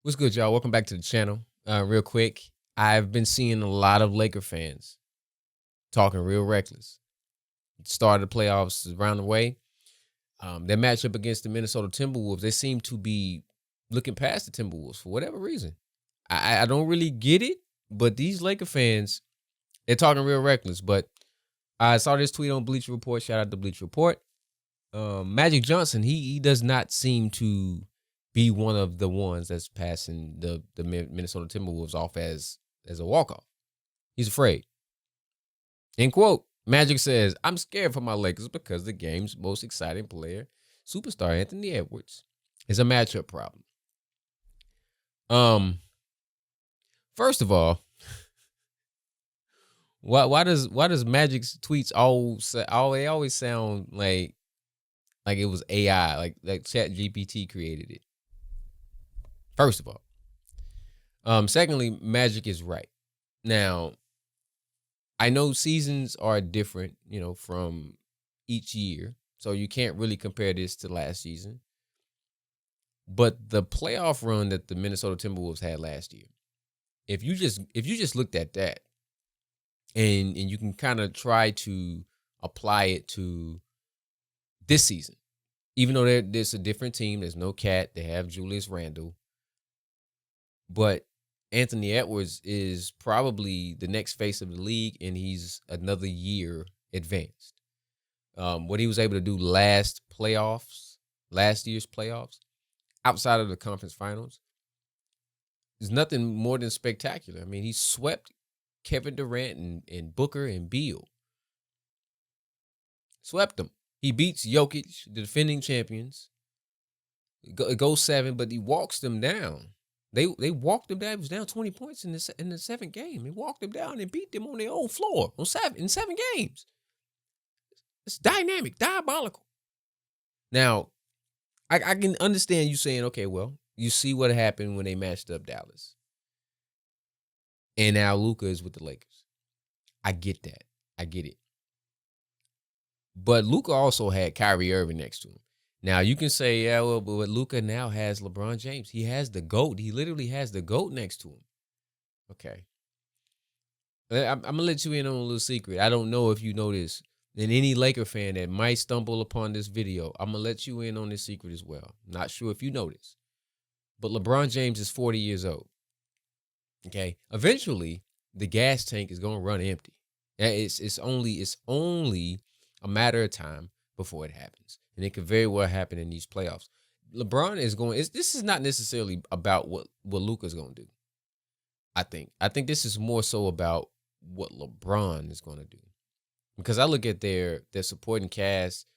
What's good, y'all? Welcome back to the channel. Real quick, I've been seeing a lot of Laker fans talking real reckless. Start of the playoffs is around the way. Their matchup against the Minnesota Timberwolves, they seem to be looking past the Timberwolves for whatever reason. I don't really get it, but these Laker fans, they're talking real reckless. But I saw this tweet on Bleacher Report. Shout out to Bleacher Report. Magic Johnson, he does not seem to be one of the ones that's passing the Minnesota Timberwolves off as a walk-off. He's afraid. End quote. Magic says, I'm scared for my Lakers because the game's most exciting player, superstar Anthony Edwards, is a matchup problem. First of all, why does Magic's tweets they always sound like it was AI, like Chat GPT created it? First of all. Secondly, Magic is right. Now, I know seasons are different, from each year. So you can't really compare this to last season. But the playoff run that the Minnesota Timberwolves had last year, if you just looked at that and you can kind of try to apply it to this season, even though there's a different team, there's no Cat, they have Julius Randle. But Anthony Edwards is probably the next face of the league, and he's another year advanced. What he was able to do last year's playoffs, outside of the conference finals, is nothing more than spectacular. I mean, he swept Kevin Durant and Booker and Beal. Swept them. He beats Jokic, the defending champions. It goes 7, but he walks them down. They walked them down. It was down 20 points in the seventh game. They walked them down and beat them on their own floor in 7 games. It's dynamic, diabolical. Now, I can understand you saying, okay, well, you see what happened when they matched up Dallas. And now Luka is with the Lakers. I get that. I get it. But Luka also had Kyrie Irving next to him. Now, you can say, yeah, well, but Luka now has LeBron James. He has the GOAT. He literally has the GOAT next to him. Okay. I'm going to let you in on a little secret. I don't know if you know this. And any Laker fan that might stumble upon this video, I'm going to let you in on this secret as well. Not sure if you know this. But LeBron James is 40 years old. Okay. Eventually, the gas tank is going to run empty. It's only a matter of time before it happens. And it could very well happen in these playoffs. LeBron is going. This is not necessarily about what Luka's going to do. I think this is more so about what LeBron is going to do. Because I look at their supporting cast.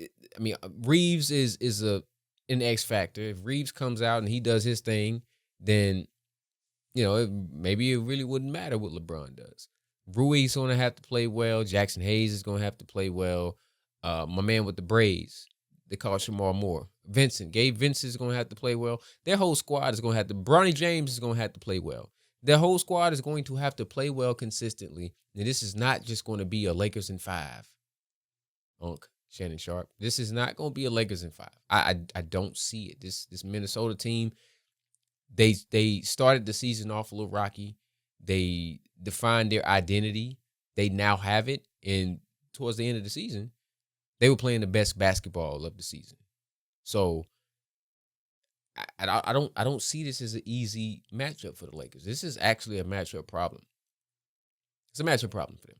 I mean, Reeves is an X factor. If Reeves comes out and he does his thing, then maybe it really wouldn't matter what LeBron does. Rui's going to have to play well. Jackson Hayes is going to have to play well. My man with the braids, they call Shamar Moore. Gabe Vincent is going to have to play well. Their whole squad is going to have to. Bronny James is going to have to play well. Their whole squad is going to have to play well consistently. And this is not just going to be a Lakers in 5. Shannon Sharp. This is not going to be a Lakers in 5. I don't see it. This Minnesota team, they started the season off a little rocky. They defined their identity. They now have it. And towards the end of the season, they were playing the best basketball of the season. So I don't see this as an easy matchup for the Lakers. This is actually a matchup problem. It's a matchup problem for them.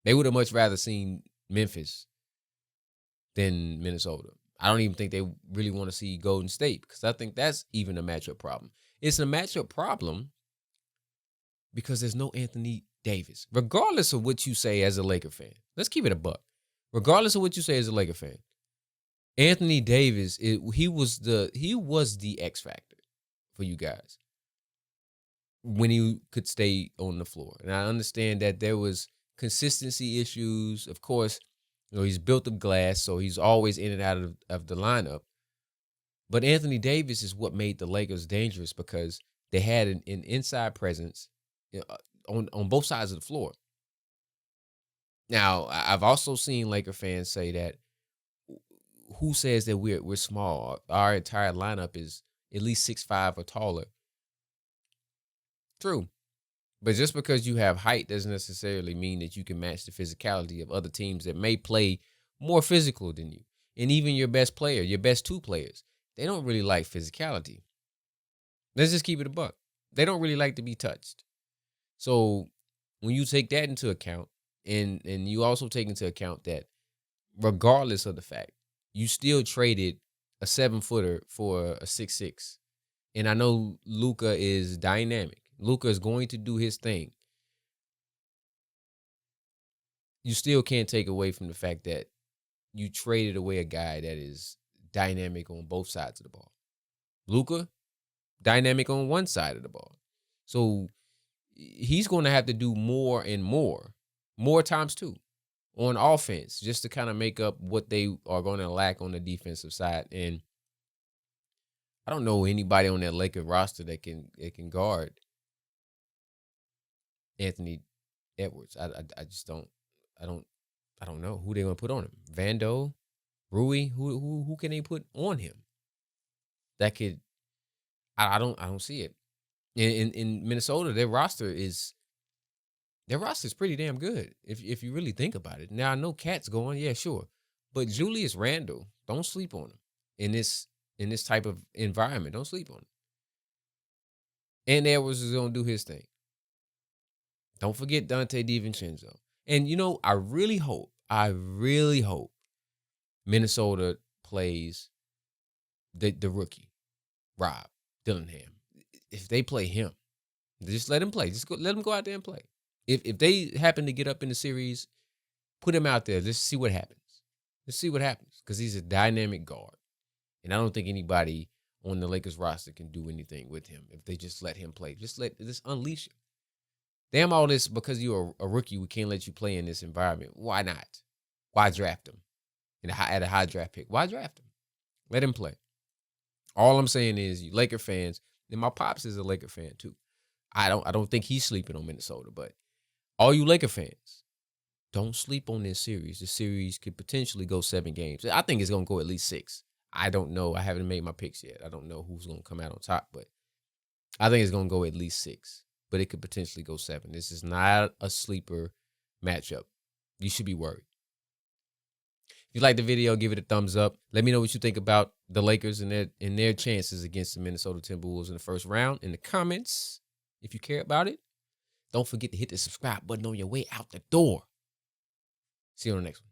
They would have much rather seen Memphis than Minnesota. I don't even think they really want to see Golden State because I think that's even a matchup problem. It's a matchup problem because there's no Anthony Davis. Regardless of what you say as a Laker fan, let's keep it a buck. Regardless of what you say as a Laker fan, Anthony Davis, he was the X factor for you guys when he could stay on the floor. And I understand that there was consistency issues. Of course, he's built of glass, so he's always in and out of the lineup. But Anthony Davis is what made the Lakers dangerous because they had an inside presence on both sides of the floor. Now, I've also seen Laker fans say that who says that we're small? Our entire lineup is at least 6'5" or taller. True. But just because you have height doesn't necessarily mean that you can match the physicality of other teams that may play more physical than you. And even your best player, your best two players, they don't really like physicality. Let's just keep it a buck. They don't really like to be touched. So when you take that into account, and you also take into account that regardless of the fact, you still traded a 7-footer for a 6'6". And I know Luka is dynamic. Luka is going to do his thing. You still can't take away from the fact that you traded away a guy that is dynamic on both sides of the ball. Luka, dynamic on one side of the ball. So he's going to have to do more and more times too, on offense, just to kind of make up what they are going to lack on the defensive side. And I don't know anybody on that Lakers roster that can guard Anthony Edwards. I just don't. I don't know who they're gonna put on him. Vando, Rui, who can they put on him? That could. I don't see it. In Minnesota, their roster is pretty damn good if you really think about it. Now I know Cat's going, yeah, sure, but Julius Randle, don't sleep on him in this type of environment. Don't sleep on him. And Edwards is gonna do his thing. Don't forget Dante DiVincenzo. And I really hope Minnesota plays the rookie, Rob Dillingham. If they play him, just let him play. Let him go out there and play. If they happen to get up in the series, put him out there. Let's see what happens. Because he's a dynamic guard. And I don't think anybody on the Lakers roster can do anything with him if they just let him play. Just unleash him. Damn all this because you're a rookie, we can't let you play in this environment. Why not? Why draft him at a high draft pick? Why draft him? Let him play. All I'm saying is, you Laker fans, and my pops is a Laker fan too. I don't think he's sleeping on Minnesota, but all you Laker fans, don't sleep on this series. This series could potentially go 7 games. I think it's gonna go at least 6. I don't know. I haven't made my picks yet. I don't know who's gonna come out on top, but I think it's gonna go at least 6. But it could potentially go 7. This is not a sleeper matchup. You should be worried. If you like the video, give it a thumbs up. Let me know what you think about the Lakers and their chances against the Minnesota Timberwolves in the first round in the comments. If you care about it, don't forget to hit the subscribe button on your way out the door. See you on the next one.